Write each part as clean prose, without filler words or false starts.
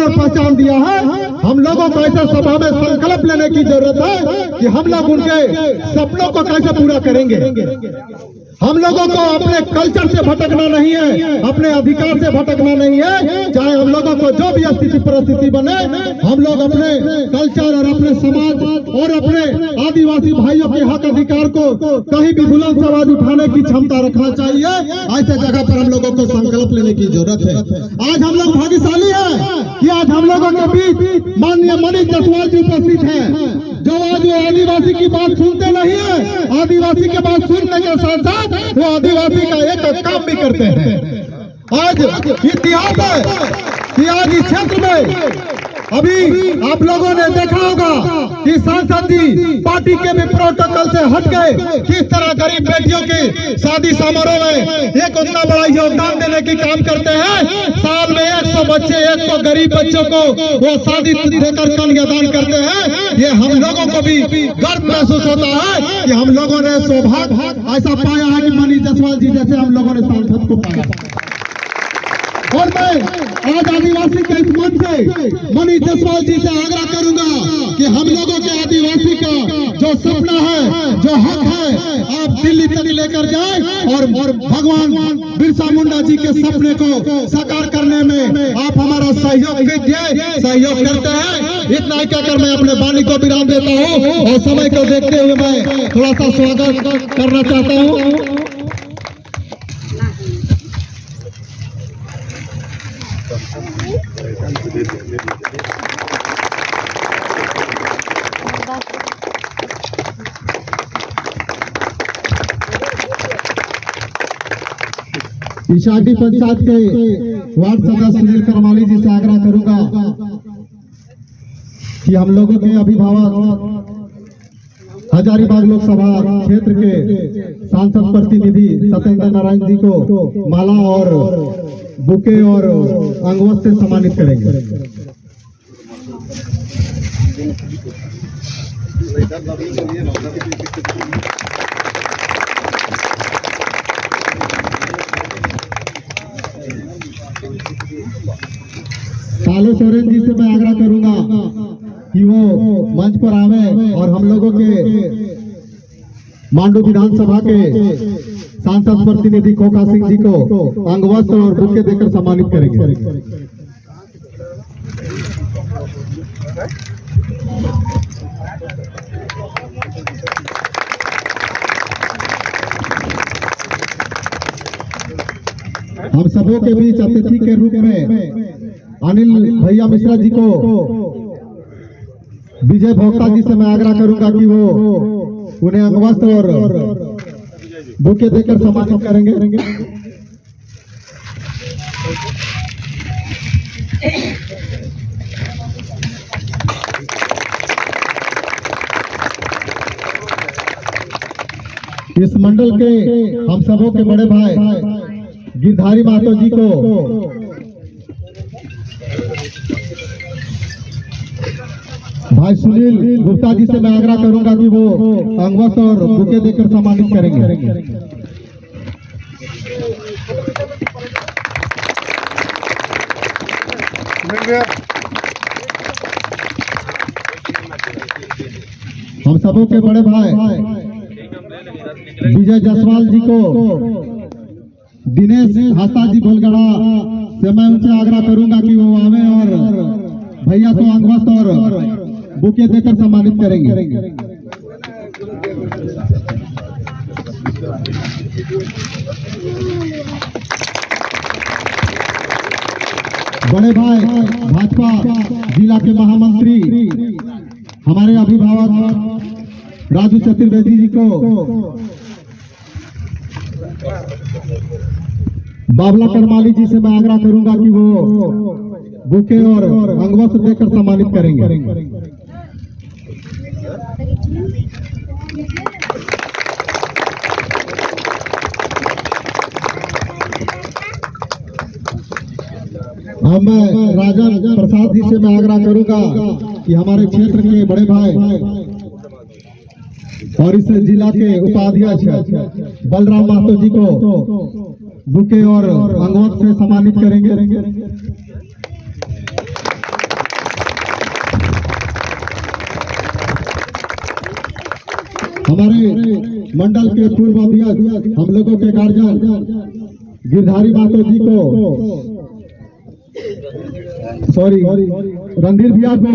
और पहचान दिया है। हम लोगों को ऐसे सभा में संकल्प लेने की जरूरत है कि हम लोग उनके सपनों को कैसे पूरा करेंगे। हम लोगों को अपने कल्चर से भटकना नहीं है, अपने अधिकार से भटकना नहीं है। चाहे हम लोगों को जो भी स्थिति परिस्थिति बने, हम लोग अपने कल्चर और अपने समाज और अपने आदिवासी भाइयों के हक अधिकार को कहीं भी बुलंद आवाज उठाने की क्षमता रखना चाहिए। ऐसे जगह पर हम लोगों को संकल्प लेने की जरूरत है। आज हम लोग भाग्यशाली है कि आज हम लोगों के बीच माननीय मनीष जायसवाल जी उपस्थित हैं, जो आज वो आदिवासी की बात सुनते नहीं है, आदिवासी की बात सुनने के साथ साथ वो आदिवासी का एक काम भी करते हैं। आज इतिहास है कि आज इस क्षेत्र में अभी आप लोगों ने देखा होगा कि सांसद जी पार्टी के भी प्रोटोकॉल से हट गए, किस तरह गरीब बेटियों की शादी समारोह में एक उतना बड़ा योगदान देने की काम करते हैं। साल में 100 बच्चे, 100 गरीब बच्चों को वो शादी देकर कन्यादान करते हैं। ये हम लोगों को भी गर्व महसूस होता है कि हम लोगों ने सौभाग्य ऐसा पाया है कि मनीष जायसवाल जी जैसे हम लोगों ने सांसद को पाया। और मैं आज आदिवासी के इस मंच से मनीष जायसवाल जी से आग्रह करूंगा कि हम लोगों के आदिवासी का जो सपना है, जो हक है, आप दिल्ली तक लेकर जाएं और भगवान बिरसा मुंडा जी के सपने को साकार करने में आप हमारा सहयोग कीजिए। सहयोग करते हैं। इतना ही कहकर मैं अपने वाणी को विराम देता हूँ और समय को देखते हुए मैं थोड़ा सा स्वागत करना चाहता हूँ। इशाटी पंचायत के वार्ड सदस्य सुनील करमाली जी से आग्रह करूंगा कि हम लोगों के अभिभावक हजारीबाग लोकसभा क्षेत्र के सांसद प्रतिनिधि सत्येंद्र नारायण जी को माला और बुके और अंगवस्त्र से सम्मानित करेंगे। कालू सोरेन जी से मैं आग्रह करूंगा कि वो मंच पर आवे और हम लोगों के मांडू विधानसभा के सांसद प्रतिनिधि खोखा सिंह जी को अंगवस्त्र और बुके देकर सम्मानित करेंगे। हम सबों के बीच अतिथि के रूप में अनिल भैया मिश्रा जी को विजय भोक्ता जी से मैं आग्रह करूंगा कि वो उन्हें अंगवस्त्र और बुके देकर सम्मानित करेंगे। इस मंडल के हम सबों के बड़े भाई गिरधारी महतो जी को भाई सुनील गुप्ता जी से मैं आग्रह करूंगा कि वो अंगवस्त्र और बुके देकर सम्मानित करेंगे। हम सबों के बड़े भाई विजय जायसवाल जी को दिनेश हस्ता जी भोलगढ़ा से मैं उनसे आग्रह करूंगा कि वो आवे और भैया को अंगवस्त्र और बुके देकर सम्मानित करेंगे। बड़े भाई भाजपा जिला के महामंत्री हमारे अभिभावक राजू चतुर्वेदी जी को बाबला करमाली जी से मैं आग्रह करूंगा कि वो बुके और अंगवस्त्र देकर सम्मानित करेंगे। अब मैं राजन प्रसाद जी से मैं आग्रह करूंगा कि हमारे क्षेत्र के बड़े भाई और इस जिला के उपाध्यक्ष बलराम महतो जी को बुके और अंगवस्त्र से सम्मानित करेंगे। हमारे मंडल के पूर्व अध्यक्ष हम लोगों के गार्जियन गिरधारी महतो जी को, सॉरी रणधीर भैया को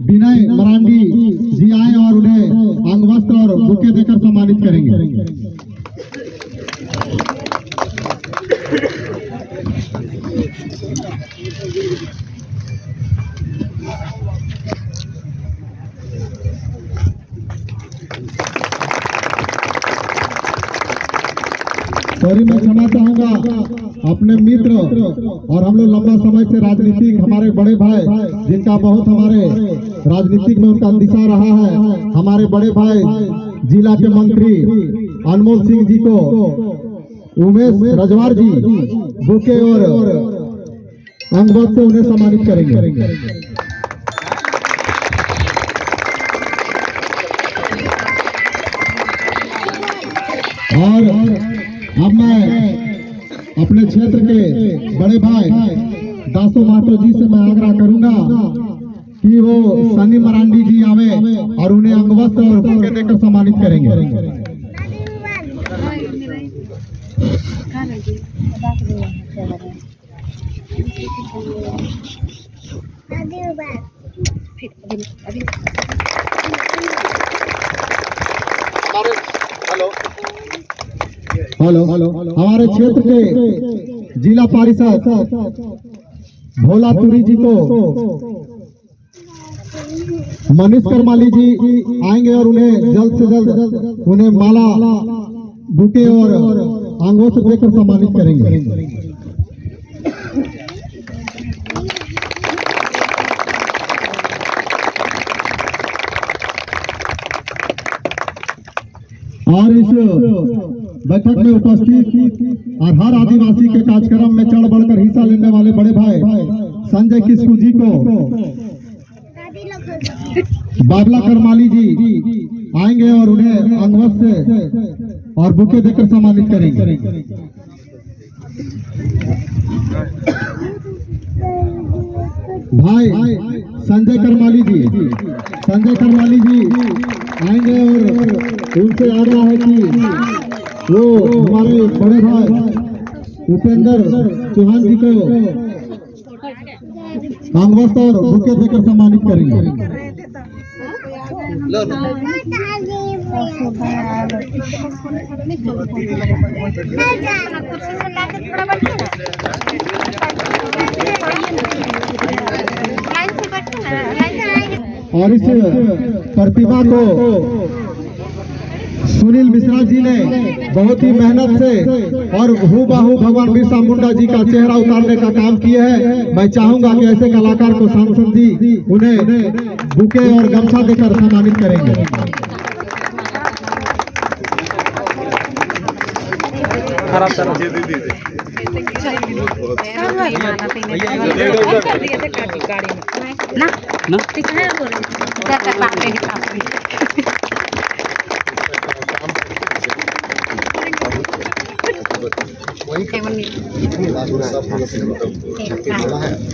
विनय मरांडी जी आए और उन्हें अंगवस्त्र और बुके देकर सम्मानित करेंगे। सॉरी, मैं क्षमा चाहूंगा अपने मित्र और हम लोग लंबा समय से राजनीतिक हमारे बड़े भाई जिनका बहुत हमारे राजनीतिक में उनका दिशा रहा है, हमारे बड़े भाई जिला के मंत्री अनमोल सिंह जी को उमेश रजवार जी बुके और अंगवस्त्र से उन्हें सम्मानित करेंगे। और अब मैं अपने क्षेत्र के बड़े भाई दासो महतो जी से मैं आग्रह करूंगा कि वो सनी मरांडी जी आवे और उन्हें अंगवस्त्र और बुके देकर सम्मानित करेंगे। हेलो, हमारे क्षेत्र के जिला पारिषद भोला तुरी जी को मनीष करमाली जी आएंगे और उन्हें जल्द से जल्द उन्हें माला बुके और अंगवस्त्र देकर सम्मानित करेंगे। और इस बैठक में उपस्थित और हर आदिवासी के कार्यक्रम में चढ़ बढ़कर हिस्सा लेने वाले बड़े भाई संजय किस्कू जी को बाबला करमाली जी आएंगे और उन्हें अंगवस्त्र और बुके देकर सम्मानित करेंगे। भाई संजय करमाली जी आएंगे और उनसे आग्रह है कि वो हमारे बड़े भाई उपेंद्र चौहान जी को अंगवस्त्र और बुके देकर सम्मानित करेंगे। और इस प्रतिभा को सुनील मिश्रा जी ने बहुत ही मेहनत से और हूबहू भगवान बिरसा मुंडा जी का चेहरा उतारने का काम किए हैं। मैं चाहूंगा कि ऐसे कलाकार को सांसद जी उन्हें बुके और गमछा देकर सम्मानित करेंगे।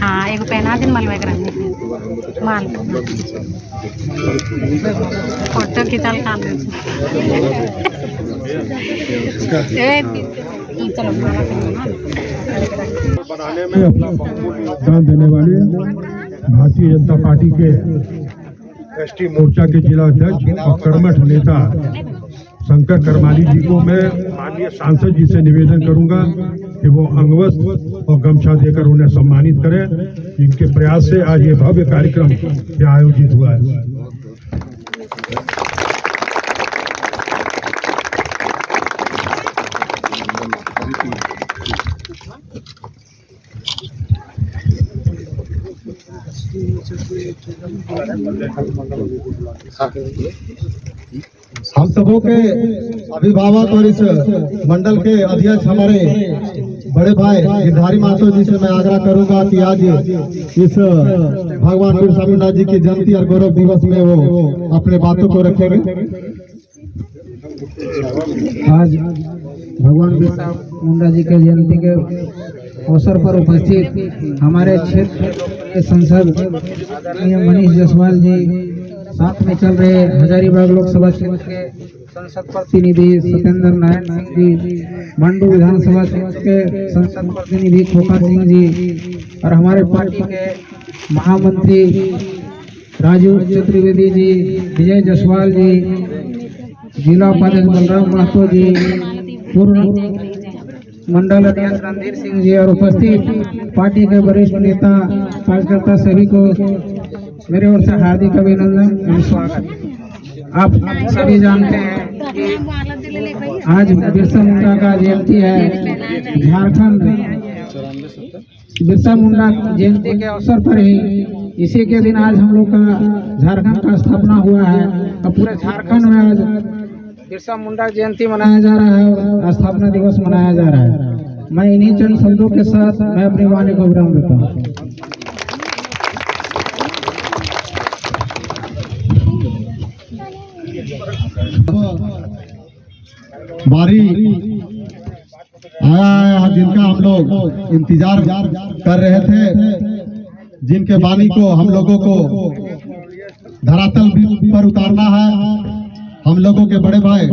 हाँ, एगो पहना दिन मलवा माल फोटो खिंचाल काम चलो बनाने में अपना योगदान देने वाले भारतीय जनता पार्टी के एसटी मोर्चा के जिला अध्यक्ष और कर्मठ नेता शंकर करमाली जी को मैं माननीय सांसद जी से निवेदन करूंगा कि वो अंगवस्त्र और गमछा देकर उन्हें सम्मानित करें। इनके प्रयास से आज ये भव्य कार्यक्रम यहाँ आयोजित हुआ है। हम सबों के अभिभावक और इस मंडल के अध्यक्ष हमारे बड़े भाई गिरधारी महतो जी से मैं आग्रह करूंगा कि आज इस भगवान बिरसा मुंडा जी की जयंती और गौरव दिवस में वो अपने बातों को रखेंगे। आज भगवान बिरसा मुंडा जी के जयंती के अवसर पर उपस्थित हमारे क्षेत्र के सांसद मनीष जायसवाल जी, साथ में चल रहे हजारीबाग लोकसभा क्षेत्र के संसद प्रतिनिधि सत्येंद्र नारायण सिंह जी, मंडू विधानसभा क्षेत्र के संसद प्रतिनिधि खोखा सिंह जी और हमारे पार्टी के महामंत्री राजू चतुर्वेदी जी, विजय जायसवाल जी, जिला उपाध्यक्ष बलराम महतो जी, पूर्व मंडल अध्यक्ष रणधीर सिंह जी और उपस्थित पार्टी के वरिष्ठ नेता कार्यकर्ता सभी को मेरे ओर से हार्दिक अभिनंदन एवं स्वागत। आप सभी जानते हैं कि आज बिरसा मुंडा का जयंती है। झारखंड बिरसा मुंडा जयंती के अवसर पर ही इसी के दिन आज हम लोग का झारखंड का स्थापना हुआ है और पूरे झारखंड में आज बिरसा मुंडा जयंती मनाया जा रहा है और स्थापना दिवस मनाया जा रहा है। मैं इन्हीं चंद शब्दों के साथ मैं अपनी वाणी को विराम देता हूँ। बारी आया है जिनका हम लोग इंतजार कर रहे थे, जिनके बानी को हम लोगों को धरातल पर उतारना है। हम लोगों के बड़े भाई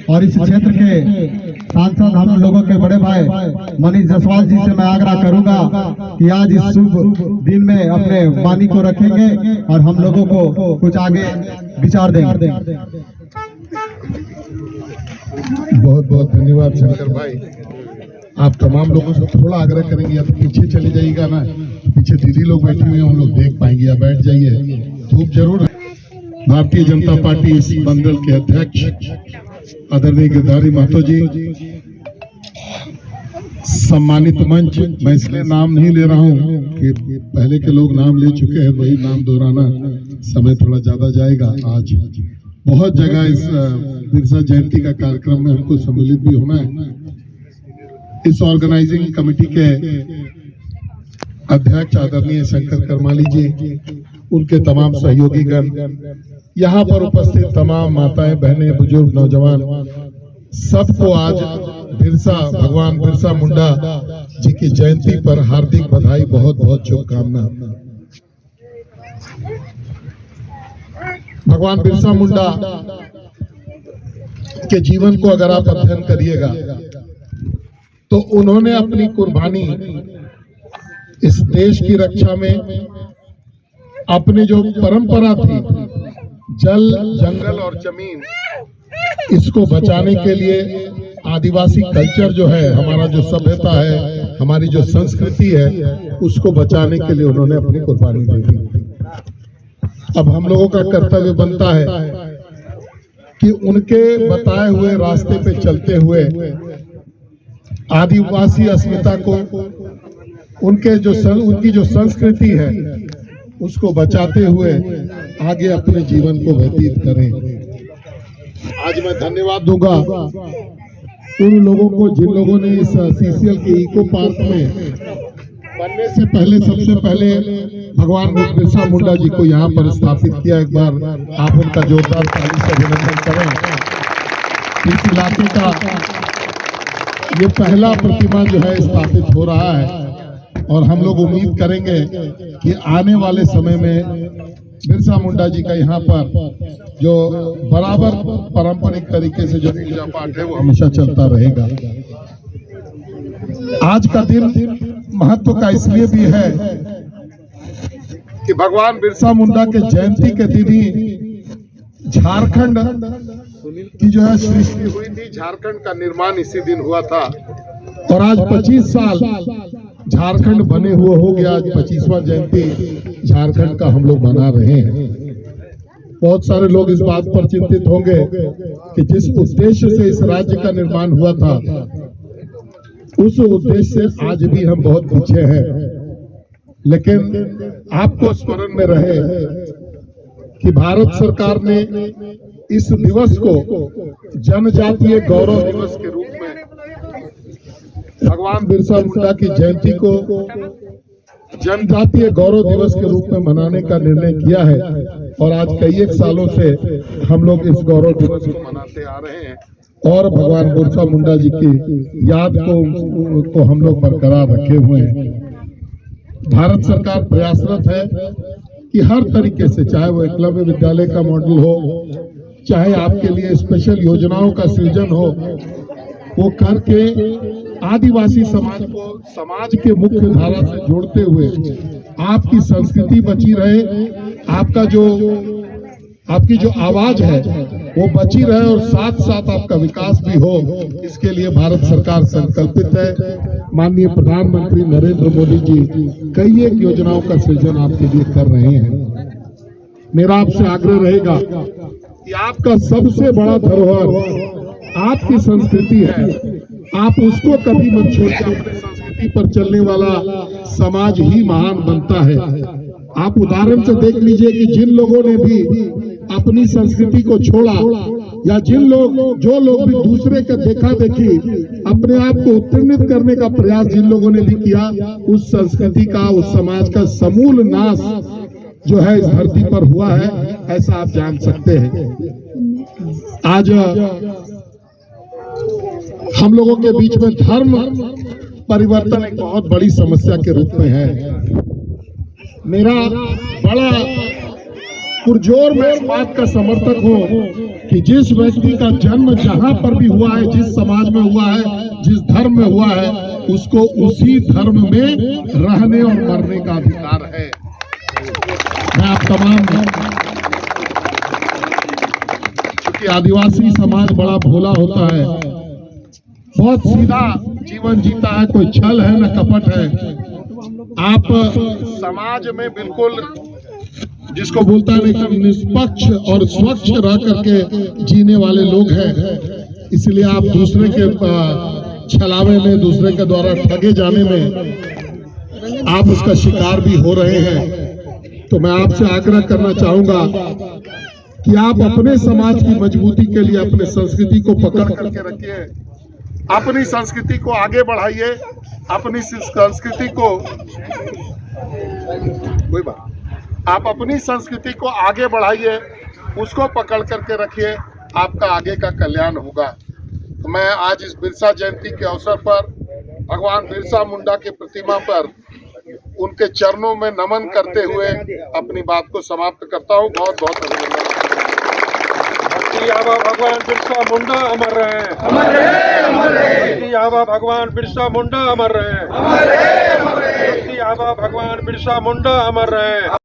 और इस क्षेत्र के सांसद हम लोगों के बड़े भाई मनीष जायसवाल जी से मैं आग्रह करूंगा कि आज इस शुभ दिन में अपने वाणी को रखेंगे और हम लोगों को कुछ आगे विचार देंगे। बहुत बहुत धन्यवाद शंकर भाई। आप तमाम लोगों से थोड़ा आग्रह करेंगे या तो पीछे चले जाइएगा ना, पीछे दीदी लोग बैठी हुई हैं, हम लोग देख पाएंगे, या बैठ जाइए, धूप जरूर है। भारतीय जनता पार्टी इस मंडल के अध्यक्ष आदरणीय गिरधारी महतो जी, सम्मानित मंच, मैं इसलिए नाम नहीं ले रहा हूं कि पहले के लोग नाम ले चुके हैं, वही नाम दोहराना समय थोड़ा ज्यादा जाएगा। आज बहुत जगह इस बिरसा जयंती का कार्यक्रम में हमको सम्मिलित भी होना है। इस ऑर्गेनाइजिंग कमेटी के अध्यक्ष आदरणीय शंकर करमाली जी, उनके तमाम सहयोगीगण, यहाँ पर उपस्थित तमाम माताएं, बहनें, बुजुर्ग, नौजवान, सबको आज भगवान बिरसा मुंडा जी की जयंती पर हार्दिक बधाई, बहुत बहुत शुभकामना। भगवान बिरसा मुंडा के जीवन को अगर आप अध्ययन करिएगा तो उन्होंने अपनी कुर्बानी इस देश की रक्षा में, अपने जो परंपरा थी जल, जंगल और जमीन, इसको बचाने के लिए, आदिवासी कल्चर जो है, हमारा जो सभ्यता है, हमारी जो संस्कृति है, उसको बचाने के लिए उन्होंने अपनी कुर्बानी दे दी। अब हम लोगों का कर्तव्य बनता है कि उनके बताए हुए रास्ते पे चलते हुए आदिवासी अस्मिता को, उनकी जो संस्कृति है, उसको बचाते हुए आगे अपने जीवन को व्यतीत करें। आज मैं धन्यवाद दूंगा उन लोगों को जिन लोगों ने इस सीसीएल के इको पार्क में बनने से पहले, सबसे पहले भगवान बिरसा मुंडा जी को यहाँ पर स्थापित किया। एक बार आप उनका जोरदार ताली से अभिनंदन करें। इस इलाके का ये पहला प्रतिमा जो है स्थापित हो रहा है और हम लोग उम्मीद करेंगे कि आने वाले समय में बिरसा मुंडा जी का यहाँ पर जो बराबर पारंपरिक तरीके से जो पूजा पाठ है वो हमेशा चलता रहेगा। आज का दिन महत्व का इसलिए भी है कि भगवान बिरसा मुंडा के जयंती के दिन ही झारखंड की जो है सृष्टि हुई थी, झारखंड का निर्माण इसी दिन हुआ था और आज 25 साल झारखंड बने हुए हो गया। आज 25वां जयंती झारखंड का हम लोग मना रहे हैं। बहुत सारे लोग इस बात पर चिंतित होंगे कि जिस उद्देश्य से इस राज्य का निर्माण हुआ था, उस उद्देश्य से आज भी हम बहुत पीछे हैं। लेकिन आपको स्मरण में रहे कि भारत सरकार ने इस दिवस को जनजातीय गौरव दिवस के रूप में, भगवान बिरसा मुंडा की जयंती को जनजातीय गौरव दिवस के रूप में मनाने का निर्णय किया है और आज कई एक सालों से हम लोग इस गौरव दिवस को मनाते आ रहे हैं और भगवान बिरसा मुंडा जी की याद को हम लोग बरकरार रखे हुए हैं। भारत सरकार प्रयासरत है कि हर तरीके से, चाहे वो एकलव्य विद्यालय का मॉडल हो, चाहे आपके लिए स्पेशल योजनाओं का सृजन हो, वो करके आदिवासी समाज को समाज के मुख्य धारा से जोड़ते हुए आपकी संस्कृति बची रहे, आपकी जो आवाज है वो बची रहे और साथ साथ आपका विकास भी हो, इसके लिए भारत सरकार संकल्पित है। माननीय प्रधानमंत्री नरेंद्र मोदी जी कई एक योजनाओं का सृजन आपके लिए कर रहे हैं। मेरा आपसे आग्रह रहेगा कि आपका सबसे बड़ा धरोहर आपकी संस्कृति है, आप उसको कभी मत छोड़िए। अपनी संस्कृति पर चलने वाला समाज ही महान बनता है। आप उदाहरण से देख लीजिए कि जिन लोगों ने भी अपनी संस्कृति को छोड़ा, या जो लोग भी दूसरे का देखा देखी अपने आप को उत्तीर्णित करने का प्रयास जिन लोगों ने भी किया, उस संस्कृति का, उस समाज का समूल नाश जो है इस धरती पर हुआ है, ऐसा आप जान सकते हैं। आज हम लोगों के बीच में धर्म परिवर्तन एक बहुत बड़ी समस्या के रूप में है। मेरा बड़ा पुरजोर में इस बात का समर्थक हूं कि जिस व्यक्ति का जन्म जहां पर भी हुआ है, जिस समाज में हुआ है, जिस धर्म में हुआ है, उसको उसी धर्म में रहने और मरने का अधिकार है। मैं आप तमाम, क्योंकि आदिवासी समाज बड़ा भोला होता है, बहुत सीधा जीवन जीता है, कोई छल है न कपट है। आप समाज में बिल्कुल जिसको बोलता है कि निष्पक्ष और स्वच्छ रह करके जीने वाले लोग हैं, इसलिए आप दूसरे के छलावे में, दूसरे के द्वारा ठगे जाने में आप उसका शिकार भी हो रहे हैं। तो मैं आपसे आग्रह करना चाहूंगा कि आप अपने समाज की मजबूती के लिए अपने संस्कृति को पकड़ करके रखिए, अपनी संस्कृति को आगे बढ़ाइए, अपनी संस्कृति को आप अपनी संस्कृति को आगे बढ़ाइए, उसको पकड़ करके रखिए, आपका आगे का कल्याण होगा। तो मैं आज इस बिरसा जयंती के अवसर पर भगवान बिरसा मुंडा की प्रतिमा पर उनके चरणों में नमन करते हुए अपनी बात को समाप्त करता हूँ। बहुत बहुत अभिनंदन। भगवान बिरसा मुंडा अमर रहे, अमर रहे, अमर रहे। भगवान बिरसा मुंडा अमर रहे, अमर रहे, अमर रहे। भगवान बिरसा मुंडा अमर रहे।